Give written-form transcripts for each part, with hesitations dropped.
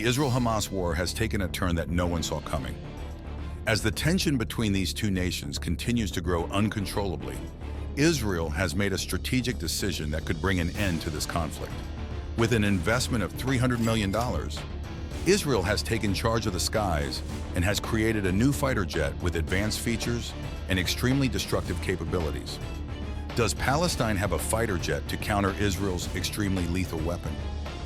The Israel-Hamas war has taken a turn that no one saw coming. As the tension between these two nations continues to grow uncontrollably, Israel has made a strategic decision that could bring an end to this conflict. With an investment of $300 million, Israel has taken charge of the skies and has created a new fighter jet with advanced features and extremely destructive capabilities. Does Palestine have a fighter jet to counter Israel's extremely lethal weapon?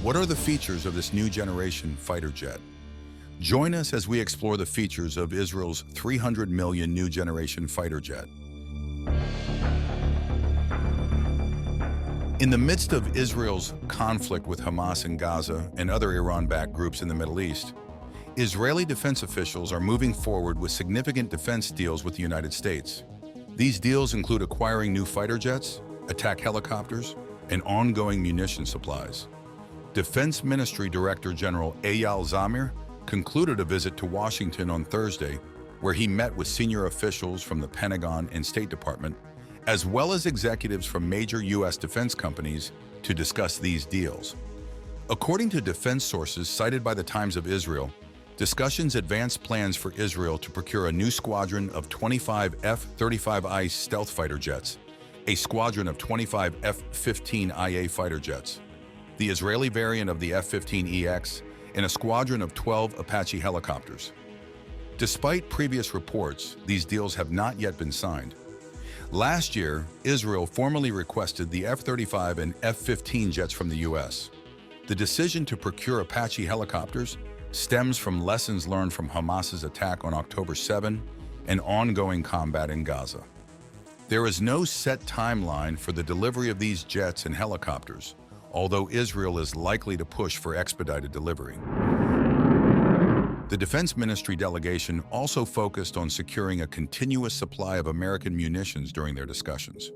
What are the features of this new generation fighter jet? Join us as we explore the features of Israel's $300 million new generation fighter jet. In the midst of Israel's conflict with Hamas in Gaza and other Iran-backed groups in the Middle East, Israeli defense officials are moving forward with significant defense deals with the United States. These deals include acquiring new fighter jets, attack helicopters, and ongoing munition supplies. Defense Ministry Director General Eyal Zamir concluded a visit to Washington on Thursday, where he met with senior officials from the Pentagon and State Department, as well as executives from major U.S. defense companies to discuss these deals. According to defense sources cited by the Times of Israel, discussions advanced plans for Israel to procure a new squadron of 25 F-35I stealth fighter jets, a squadron of 25 F-15IA fighter jets, the Israeli variant of the F-15EX, and a squadron of 12 Apache helicopters. Despite previous reports, these deals have not yet been signed. Last year, Israel formally requested the F-35 and F-15 jets from the U.S. The decision to procure Apache helicopters stems from lessons learned from Hamas's attack on October 7 and ongoing combat in Gaza. There is no set timeline for the delivery of these jets and helicopters, although Israel is likely to push for expedited delivery. The Defense Ministry delegation also focused on securing a continuous supply of American munitions during their discussions.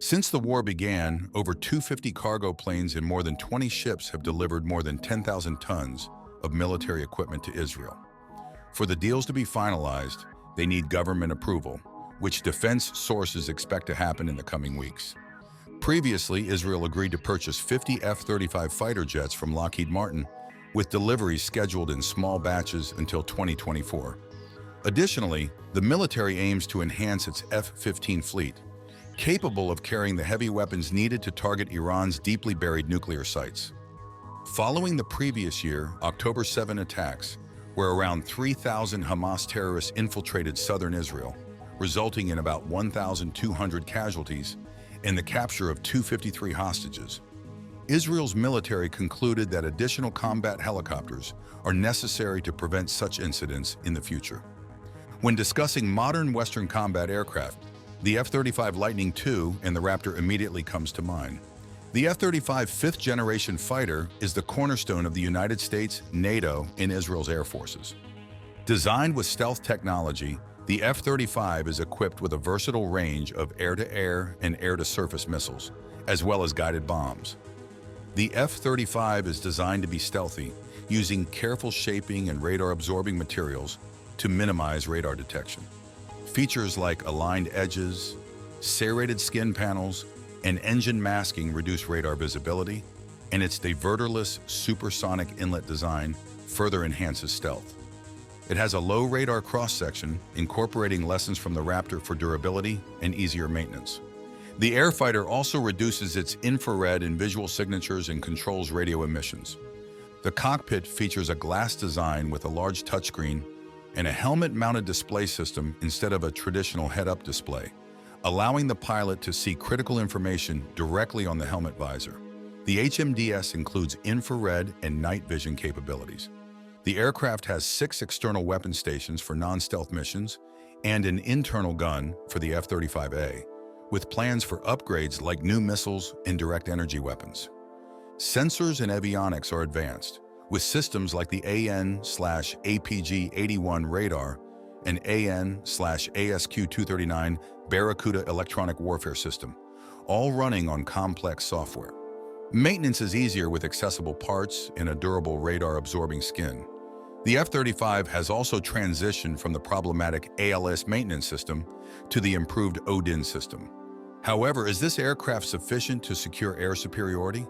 Since the war began, over 250 cargo planes and more than 20 ships have delivered more than 10,000 tons of military equipment to Israel. For the deals to be finalized, they need government approval, which defense sources expect to happen in the coming weeks. Previously, Israel agreed to purchase 50 F-35 fighter jets from Lockheed Martin, with deliveries scheduled in small batches until 2024. Additionally, the military aims to enhance its F-15 fleet, capable of carrying the heavy weapons needed to target Iran's deeply buried nuclear sites. Following the previous year, October 7 attacks, where around 3,000 Hamas terrorists infiltrated southern Israel, resulting in about 1,200 casualties and the capture of 253 hostages, Israel's military concluded that additional combat helicopters are necessary to prevent such incidents in the future. When discussing modern Western combat aircraft, the F-35 Lightning II and the Raptor immediately comes to mind. The F-35 fifth-generation fighter is the cornerstone of the United States, NATO, and Israel's air forces. Designed with stealth technology, the F-35 is equipped with a versatile range of air-to-air and air-to-surface missiles, as well as guided bombs. The F-35 is designed to be stealthy, using careful shaping and radar-absorbing materials to minimize radar detection. Features like aligned edges, serrated skin panels, and engine masking reduce radar visibility, and its diverterless supersonic inlet design further enhances stealth. It has a low radar cross-section, incorporating lessons from the Raptor for durability and easier maintenance. The airfighter also reduces its infrared and visual signatures and controls radio emissions. The cockpit features a glass design with a large touchscreen and a helmet-mounted display system instead of a traditional head-up display, allowing the pilot to see critical information directly on the helmet visor. The HMDS includes infrared and night vision capabilities. The aircraft has 6 external weapon stations for non-stealth missions and an internal gun for the F-35A, with plans for upgrades like new missiles and direct energy weapons. Sensors and avionics are advanced, with systems like the AN/APG-81 radar and AN/ASQ-239 Barracuda electronic warfare system, all running on complex software. Maintenance is easier with accessible parts and a durable radar-absorbing skin. The F-35 has also transitioned from the problematic ALS maintenance system to the improved ODIN system. However, is this aircraft sufficient to secure air superiority?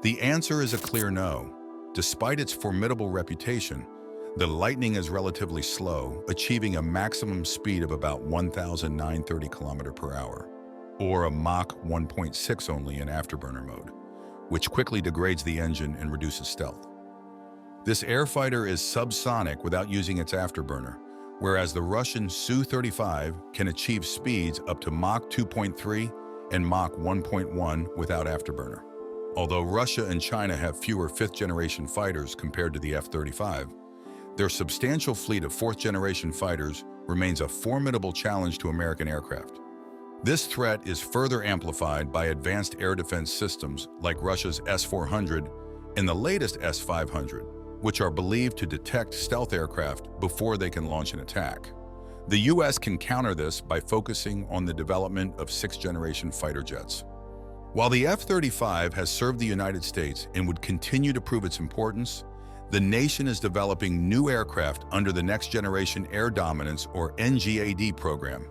The answer is a clear no. Despite its formidable reputation, the Lightning is relatively slow, achieving a maximum speed of about 1,930 km per hour, or a Mach 1.6 only in afterburner mode, which quickly degrades the engine and reduces stealth. This airfighter is subsonic without using its afterburner, whereas the Russian Su-35 can achieve speeds up to Mach 2.3 and Mach 1.1 without afterburner. Although Russia and China have fewer fifth-generation fighters compared to the F-35, their substantial fleet of fourth-generation fighters remains a formidable challenge to American aircraft. This threat is further amplified by advanced air defense systems like Russia's S-400 and the latest S-500, which are believed to detect stealth aircraft before they can launch an attack. The U.S. can counter this by focusing on the development of sixth-generation fighter jets. While the F-35 has served the United States and would continue to prove its importance, the nation is developing new aircraft under the Next Generation Air Dominance, or NGAD program,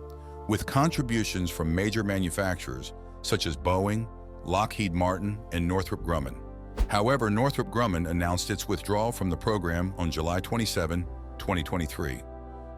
with contributions from major manufacturers such as Boeing, Lockheed Martin, and Northrop Grumman. However, Northrop Grumman announced its withdrawal from the program on July 27, 2023.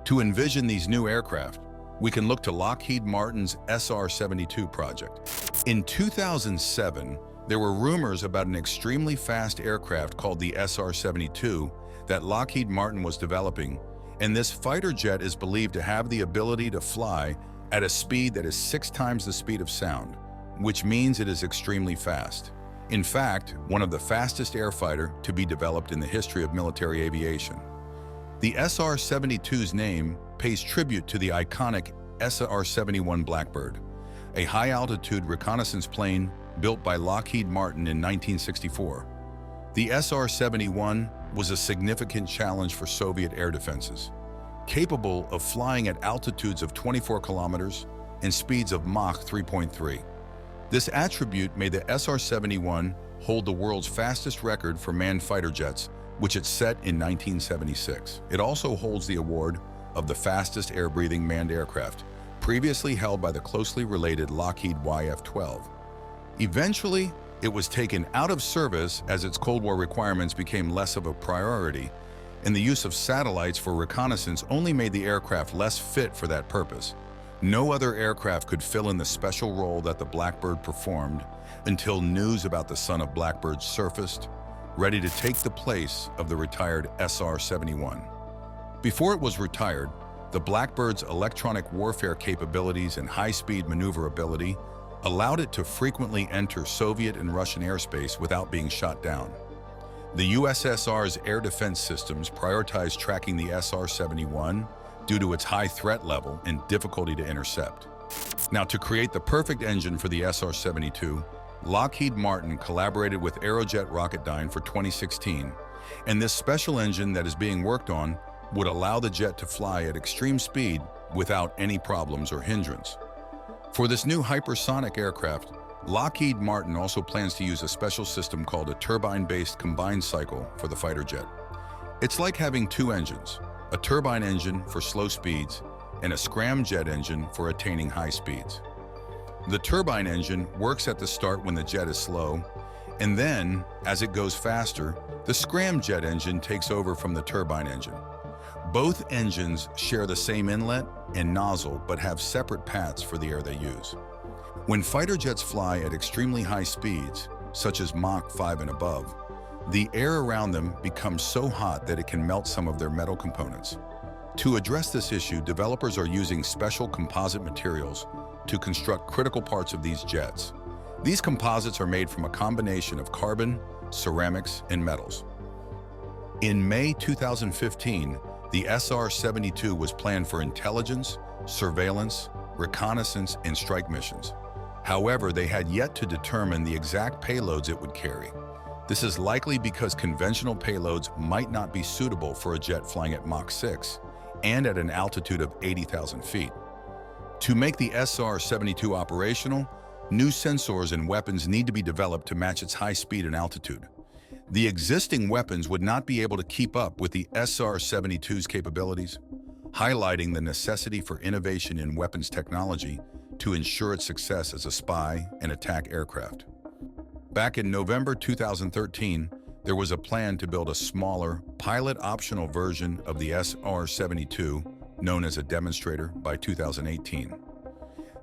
To envision these new aircraft, we can look to Lockheed Martin's SR-72 project. In 2007, there were rumors about an extremely fast aircraft called the SR-72 that Lockheed Martin was developing, and this fighter jet is believed to have the ability to fly at a speed that is 6 times the speed of sound, which means it is extremely fast. In fact, one of the fastest airfighter to be developed in the history of military aviation. The SR-72's name pays tribute to the iconic SR-71 Blackbird, a high-altitude reconnaissance plane built by Lockheed Martin in 1964. The SR-71 was a significant challenge for Soviet air defenses, capable of flying at altitudes of 24 kilometers and speeds of Mach 3.3. This attribute made the SR-71 hold the world's fastest record for manned fighter jets, which it set in 1976. It also holds the award of the fastest air-breathing manned aircraft, previously held by the closely related Lockheed YF-12. Eventually, it was taken out of service as its Cold War requirements became less of a priority, and the use of satellites for reconnaissance only made the aircraft less fit for that purpose. No other aircraft could fill in the special role that the Blackbird performed until news about the son of Blackbird surfaced, ready to take the place of the retired SR-71. Before it was retired, the Blackbird's electronic warfare capabilities and high-speed maneuverability allowed it to frequently enter Soviet and Russian airspace without being shot down. The USSR's air defense systems prioritized tracking the SR-71 due to its high threat level and difficulty to intercept. Now, to create the perfect engine for the SR-72, Lockheed Martin collaborated with Aerojet Rocketdyne for 2016, and this special engine that is being worked on would allow the jet to fly at extreme speed without any problems or hindrance. For this new hypersonic aircraft, Lockheed Martin also plans to use a special system called a turbine-based combined cycle for the fighter jet. It's like having 2 engines, a turbine engine for slow speeds and a scramjet engine for attaining high speeds. The turbine engine works at the start when the jet is slow, and then, as it goes faster, the scramjet engine takes over from the turbine engine. Both engines share the same inlet and nozzle but have separate paths for the air they use. When fighter jets fly at extremely high speeds, such as Mach 5 and above, the air around them becomes so hot that it can melt some of their metal components. To address this issue, developers are using special composite materials to construct critical parts of these jets. These composites are made from a combination of carbon, ceramics, and metals. In May 2015, the SR-72 was planned for intelligence, surveillance, reconnaissance, and strike missions. However, they had yet to determine the exact payloads it would carry. This is likely because conventional payloads might not be suitable for a jet flying at Mach 6 and at an altitude of 80,000 feet. To make the SR-72 operational, new sensors and weapons need to be developed to match its high speed and altitude. The existing weapons would not be able to keep up with the SR-72's capabilities, highlighting the necessity for innovation in weapons technology to ensure its success as a spy and attack aircraft. Back in November 2013, there was a plan to build a smaller, pilot-optional version of the SR-72, known as a demonstrator, by 2018.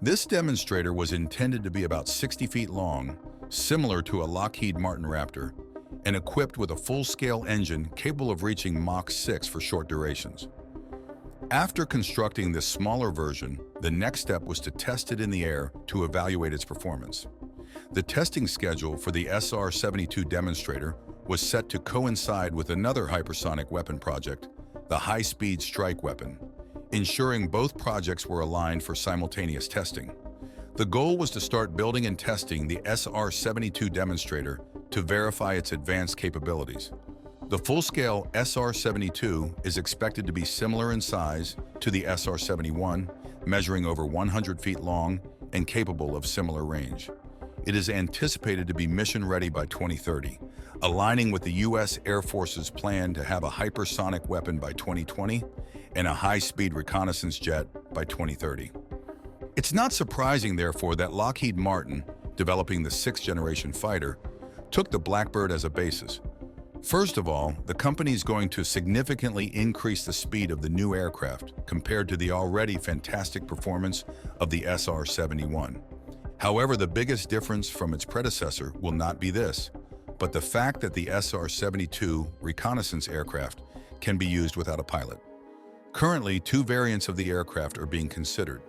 This demonstrator was intended to be about 60 feet long, similar to a Lockheed Martin Raptor, and equipped with a full-scale engine capable of reaching Mach 6 for short durations. After constructing this smaller version, the next step was to test it in the air to evaluate its performance. The testing schedule for the SR-72 demonstrator was set to coincide with another hypersonic weapon project, the High-Speed Strike Weapon, ensuring both projects were aligned for simultaneous testing. The goal was to start building and testing the SR-72 demonstrator to verify its advanced capabilities. The full-scale SR-72 is expected to be similar in size to the SR-71, measuring over 100 feet long and capable of similar range. It is anticipated to be mission-ready by 2030, aligning with the U.S. Air Force's plan to have a hypersonic weapon by 2020 and a high-speed reconnaissance jet by 2030. It's not surprising, therefore, that Lockheed Martin, developing the sixth-generation fighter, took the Blackbird as a basis. First of all, the company is going to significantly increase the speed of the new aircraft compared to the already fantastic performance of the SR-71. However, the biggest difference from its predecessor will not be this, but the fact that the SR-72 reconnaissance aircraft can be used without a pilot. Currently, two variants of the aircraft are being considered,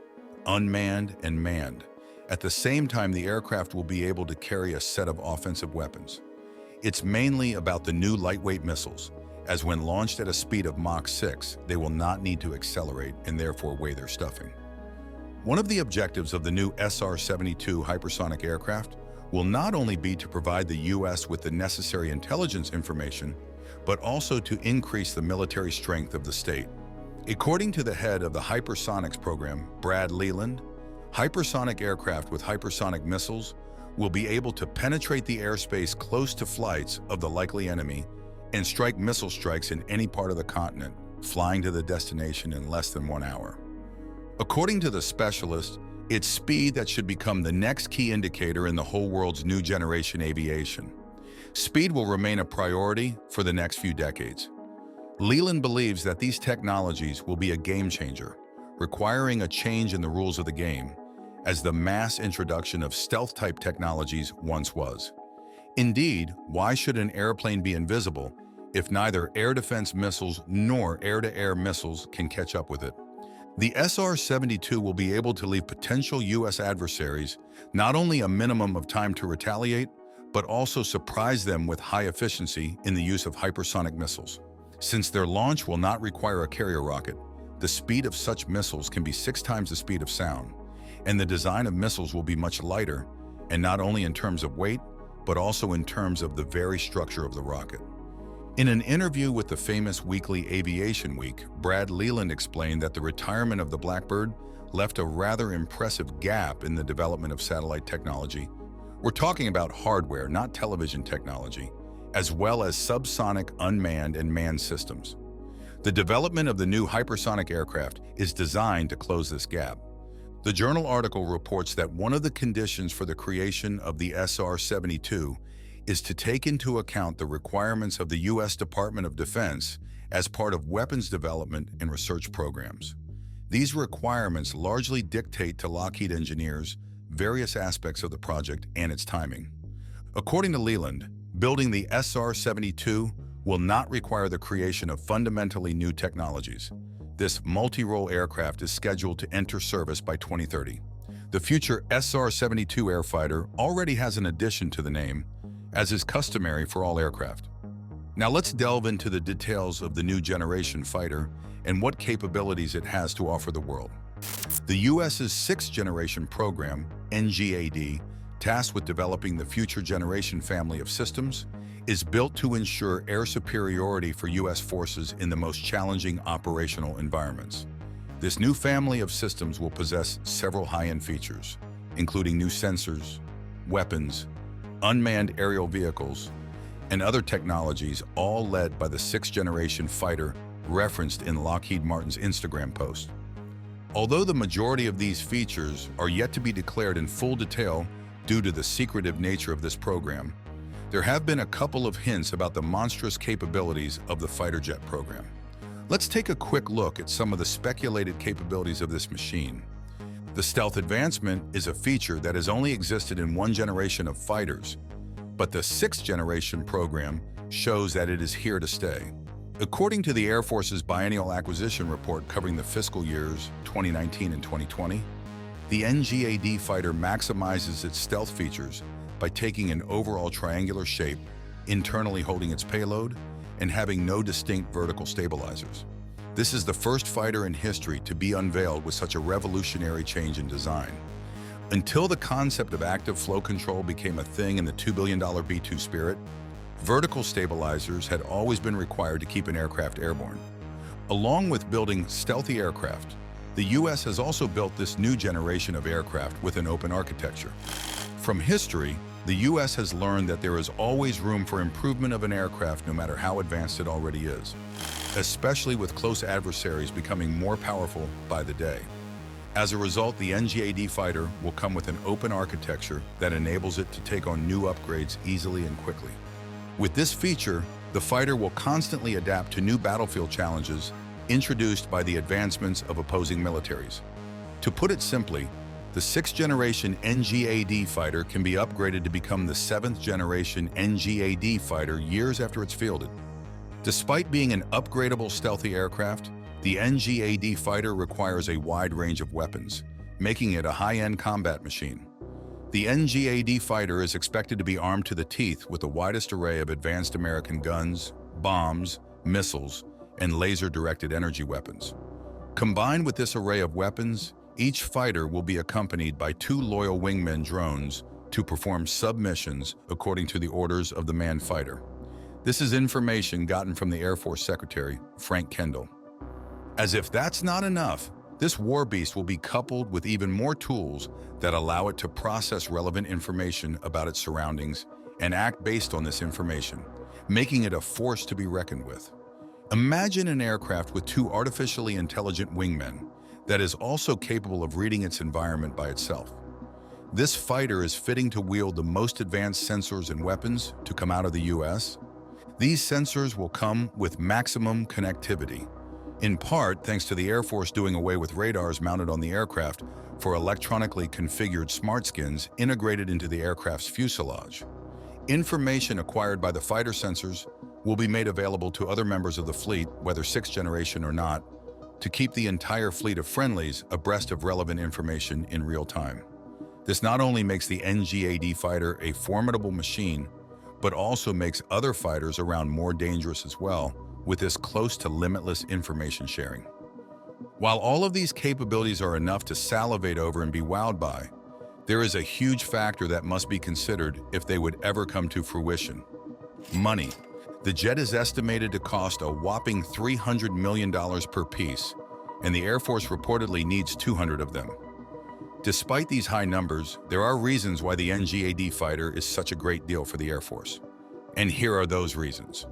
unmanned and manned. At the same time, the aircraft will be able to carry a set of offensive weapons. It's mainly about the new lightweight missiles, as when launched at a speed of Mach 6, they will not need to accelerate and therefore weigh their stuffing. One of the objectives of the new SR-72 hypersonic aircraft will not only be to provide the U.S. with the necessary intelligence information, but also to increase the military strength of the state. According to the head of the hypersonics program, Brad Leland, hypersonic aircraft with hypersonic missiles will be able to penetrate the airspace close to flights of the likely enemy and strike missile strikes in any part of the continent, flying to the destination in less than 1 hour. According to the specialist, it's speed that should become the next key indicator in the whole world's new generation aviation. Speed will remain a priority for the next few decades. Leland believes that these technologies will be a game changer, requiring a change in the rules of the game, as the mass introduction of stealth-type technologies once was. Indeed, why should an airplane be invisible if neither air defense missiles nor air-to-air missiles can catch up with it? The SR-72 will be able to leave potential U.S. adversaries not only a minimum of time to retaliate, but also surprise them with high efficiency in the use of hypersonic missiles. Since their launch will not require a carrier rocket, the speed of such missiles can be 6 times the speed of sound, and the design of missiles will be much lighter, and not only in terms of weight, but also in terms of the very structure of the rocket. In an interview with the famous weekly Aviation Week, Brad Leland explained that the retirement of the Blackbird left a rather impressive gap in the development of satellite technology. We're talking about hardware, not television technology, as well as subsonic unmanned and manned systems. The development of the new hypersonic aircraft is designed to close this gap. The journal article reports that one of the conditions for the creation of the SR-72 is to take into account the requirements of the U.S. Department of Defense as part of weapons development and research programs. These requirements largely dictate to Lockheed engineers various aspects of the project and its timing. According to Leland, building the SR-72 will not require the creation of fundamentally new technologies. This multi-role aircraft is scheduled to enter service by 2030. The future SR-72 airfighter already has an addition to the name, as is customary for all aircraft. Now let's delve into the details of the new generation fighter and what capabilities it has to offer the world. The U.S.'s sixth-generation program, NGAD, tasked with developing the future generation family of systems, is built to ensure air superiority for U.S. forces in the most challenging operational environments. This new family of systems will possess several high-end features, including new sensors, weapons, unmanned aerial vehicles, and other technologies, all led by the sixth-generation fighter referenced in Lockheed Martin's Instagram post. Although the majority of these features are yet to be declared in full detail due to the secretive nature of this program, there have been a couple of hints about the monstrous capabilities of the fighter jet program. Let's take a quick look at some of the speculated capabilities of this machine. The stealth advancement is a feature that has only existed in one generation of fighters, but the 6th generation program shows that it is here to stay. According to the Air Force's biennial acquisition report covering the fiscal years 2019 and 2020, the NGAD fighter maximizes its stealth features by taking an overall triangular shape, internally holding its payload, and having no distinct vertical stabilizers. This is the first fighter in history to be unveiled with such a revolutionary change in design. Until the concept of active flow control became a thing in the $2 billion B-2 Spirit, vertical stabilizers had always been required to keep an aircraft airborne. Along with building stealthy aircraft, the U.S. has also built this new generation of aircraft with an open architecture. From history, the U.S. has learned that there is always room for improvement of an aircraft no matter how advanced it already is, especially with close adversaries becoming more powerful by the day. As a result, the NGAD fighter will come with an open architecture that enables it to take on new upgrades easily and quickly. With this feature, the fighter will constantly adapt to new battlefield challenges introduced by the advancements of opposing militaries. To put it simply, the 6th generation NGAD fighter can be upgraded to become the 7th generation NGAD fighter years after it's fielded. Despite being an upgradable stealthy aircraft, the NGAD fighter requires a wide range of weapons, making it a high-end combat machine. The NGAD fighter is expected to be armed to the teeth with the widest array of advanced American guns, bombs, missiles, and laser-directed energy weapons. Combined with this array of weapons, each fighter will be accompanied by 2 loyal wingmen drones to perform submissions according to the orders of the manned fighter. This is information gotten from the Air Force Secretary, Frank Kendall. As if that's not enough, this war beast will be coupled with even more tools that allow it to process relevant information about its surroundings and act based on this information, making it a force to be reckoned with. Imagine an aircraft with 2 artificially intelligent wingmen that is also capable of reading its environment by itself. This fighter is fitting to wield the most advanced sensors and weapons to come out of the U.S. These sensors will come with maximum connectivity, in part thanks to the Air Force doing away with radars mounted on the aircraft for electronically configured smart skins integrated into the aircraft's fuselage. Information acquired by the fighter sensors will be made available to other members of the fleet, whether 6th generation or not, to keep the entire fleet of friendlies abreast of relevant information in real time. This not only makes the NGAD fighter a formidable machine, but also makes other fighters around more dangerous as well, with this close to limitless information sharing. While all of these capabilities are enough to salivate over and be wowed by, there is a huge factor that must be considered if they would ever come to fruition: money. The jet is estimated to cost a whopping $300 million per piece, and the Air Force reportedly needs 200 of them. Despite these high numbers, there are reasons why the NGAD fighter is such a great deal for the Air Force. And here are those reasons.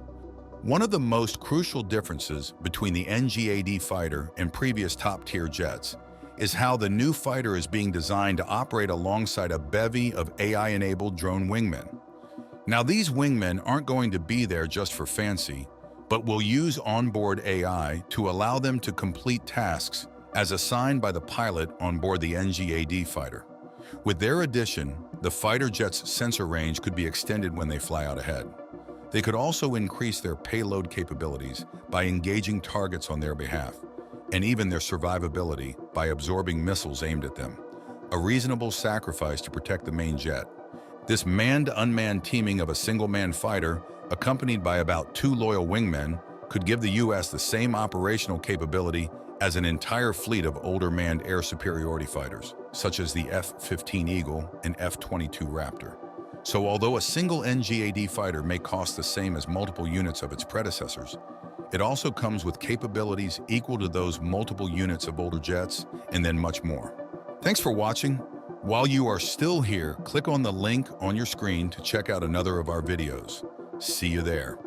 One of the most crucial differences between the NGAD fighter and previous top-tier jets is how the new fighter is being designed to operate alongside a bevy of AI-enabled drone wingmen. Now, these wingmen aren't going to be there just for fancy, but will use onboard AI to allow them to complete tasks as assigned by the pilot on board the NGAD fighter. With their addition, the fighter jet's sensor range could be extended when they fly out ahead. They could also increase their payload capabilities by engaging targets on their behalf, and even their survivability by absorbing missiles aimed at them, a reasonable sacrifice to protect the main jet. This manned-unmanned teaming of a single-man fighter, accompanied by about 2 loyal wingmen, could give the U.S. the same operational capability as an entire fleet of older manned air superiority fighters, such as the F-15 Eagle and F-22 Raptor. So although a single NGAD fighter may cost the same as multiple units of its predecessors, it also comes with capabilities equal to those multiple units of older jets, and then much more. Thanks for watching. While you are still here, click on the link on your screen to check out another of our videos. See you there.